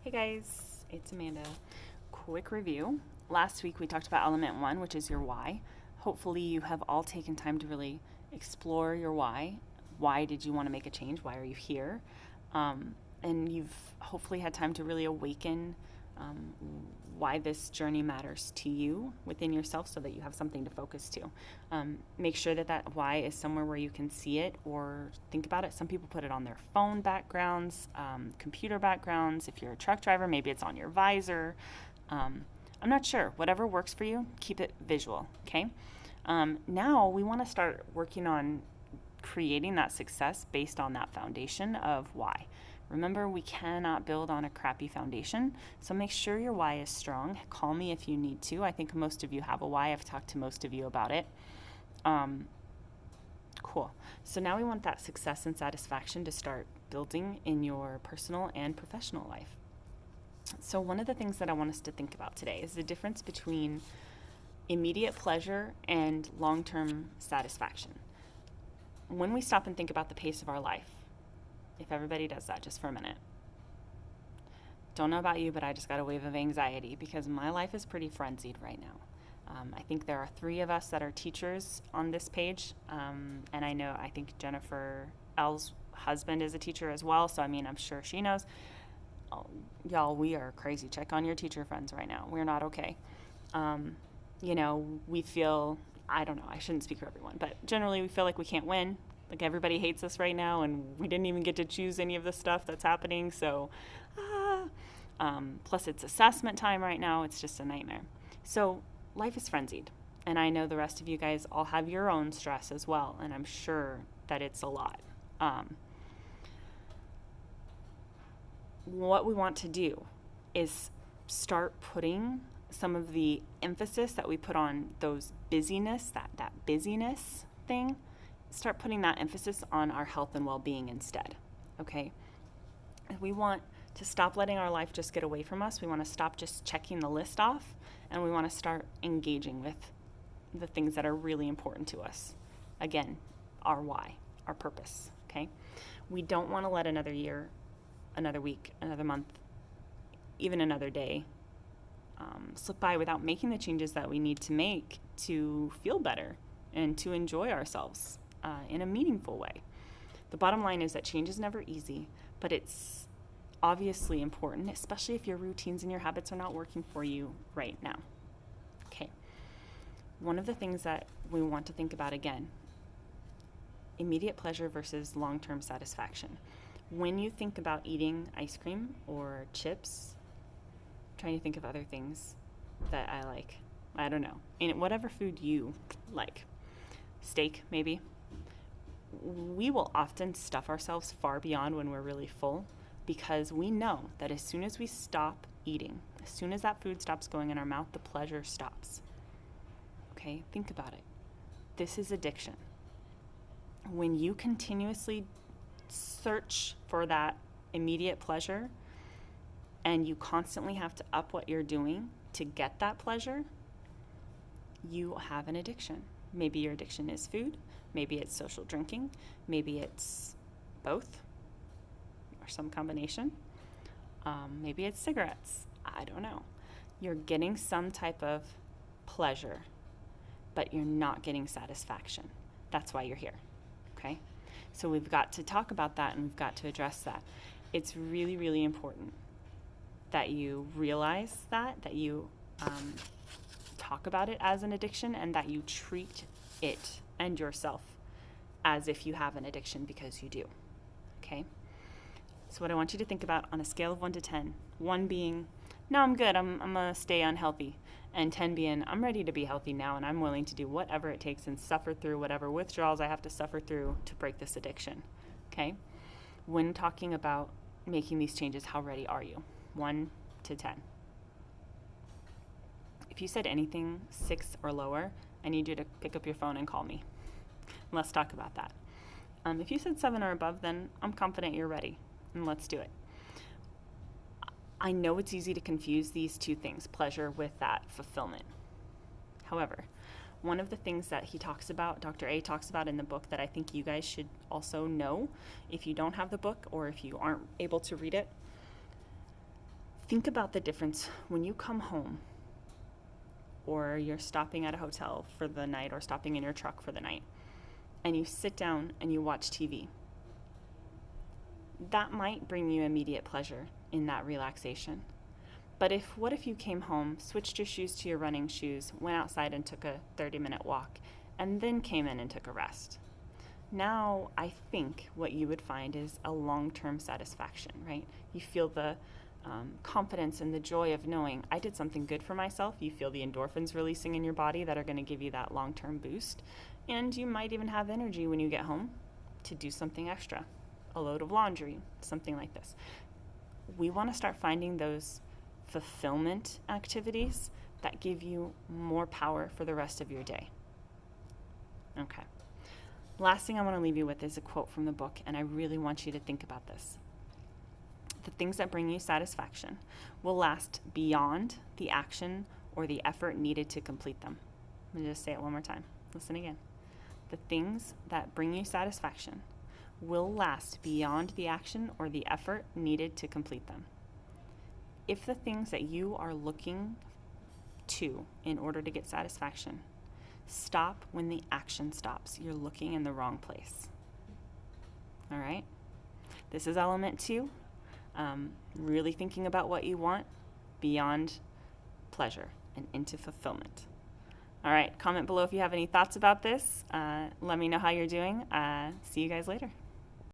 Hey guys, it's Amanda. Quick review. Last week we talked about element one, which is your why. Hopefully, you have all taken time to really explore your why. Why did you want to make a change? Why are you here? And you've hopefully had time to really awaken um, why this journey matters to you within yourself so that you have something to focus to. Make sure that that why is somewhere where you can see it or think about it. Some people put it on their phone backgrounds, computer backgrounds. If you're a truck driver, maybe it's on your visor. I'm not sure. Whatever works for you, keep it visual, okay? Now we want to start working on creating that success based on that foundation of why. Remember, we cannot build on a crappy foundation, so make sure your why is strong. Call me if you need to. I think most of you have a why. I've talked to most of you about it. Cool. So now we want that success and satisfaction to start building in your personal and professional life. So, one of the things that I want us to think about today is the difference between immediate pleasure and long term satisfaction. When we stop and think about the pace of our life, if everybody does that just for a minute, don't know about you, but I just got a wave of anxiety because my life is pretty frenzied right now. I think there are three of us that are teachers on this page, and I think Jennifer L's husband is a teacher as well, so I'm sure she knows. Oh, y'all, we are crazy. Check on your teacher friends right now. We're not okay. We feel, I don't know, I shouldn't speak for everyone, but generally we feel like we can't win. Like everybody hates us right now, and we didn't even get to choose any of the stuff that's happening. So, plus it's assessment time right now. It's just a nightmare. So life is frenzied, and I know the rest of you guys all have your own stress as well, and I'm sure that it's a lot. What we want to do is start putting some of the emphasis that we put on those busyness, that busyness thing, start putting that emphasis on our health and well-being instead. Okay? We want to stop letting our life just get away from us. We want to stop just checking the list off, and we want to start engaging with the things that are really important to us. Again, our why, our purpose. Okay? We don't want to let another year, another week, another month, even another day slip by without making the changes that we need to make to feel better and to enjoy ourselves in a meaningful way. The bottom line is that change is never easy, but it's obviously important, especially if your routines and your habits are not working for you right now. Okay. One of the things that we want to think about again, immediate pleasure versus long-term satisfaction. When you think about eating ice cream or chips, trying to think of other things that I like. I don't know. And whatever food you like. Steak, maybe. We will often stuff ourselves far beyond when we're really full because we know that as soon as we stop eating, as soon as that food stops going in our mouth, the pleasure stops. Okay? Think about it. This is addiction. When you continuously search for that immediate pleasure and you constantly have to up what you're doing to get that pleasure, you have an addiction. Maybe your addiction is food, maybe it's social drinking, maybe it's both or some combination. Maybe it's cigarettes. I don't know. You're getting some type of pleasure, but you're not getting satisfaction. That's why you're here. Okay? So we've got to talk about that and we've got to address that. It's really, really important that you realize that you talk about it as an addiction and that you treat it and yourself as if you have an addiction because you do. Okay? So what I want you to think about on a scale of 1 to 10, 1 being, no, I'm good, I'm going to stay unhealthy, and 10 being, I'm ready to be healthy now and I'm willing to do whatever it takes and suffer through whatever withdrawals I have to suffer through to break this addiction. Okay? When talking about making these changes, how ready are you? 1 to 10. If you said anything 6 or lower, I need you to pick up your phone and call me. Let's talk about that. If you said 7 or above, then I'm confident you're ready, and let's do it. I know it's easy to confuse these two things, pleasure with that fulfillment. However, one of the things that he talks about, Dr. A talks about in the book that I think you guys should also know if you don't have the book or if you aren't able to read it, Think about the difference when you come home or you're stopping at a hotel for the night or stopping in your truck for the night and you sit down and you watch TV. That might bring you immediate pleasure in that relaxation. But what if you came home, switched your shoes to your running shoes, went outside and took a 30-minute walk, and then came in and took a rest? Now, I think what you would find is a long-term satisfaction, right? You feel the confidence and the joy of knowing I did something good for myself. You feel the endorphins releasing in your body that are going to give you that long-term boost. And you might even have energy when you get home to do something extra, a load of laundry, something like this. We want to start finding those fulfillment activities that give you more power for the rest of your day. Okay. Last thing I want to leave you with is a quote from the book, and I really want you to think about this. The things that bring you satisfaction will last beyond the action or the effort needed to complete them. Let me just say it one more time. Listen again. The things that bring you satisfaction will last beyond the action or the effort needed to complete them. If the things that you are looking to in order to get satisfaction stop when the action stops, you're looking in the wrong place. All right? This is element 2. Really thinking about what you want beyond pleasure and into fulfillment. All right, comment below if you have any thoughts about this. Let me know how you're doing. See you guys later.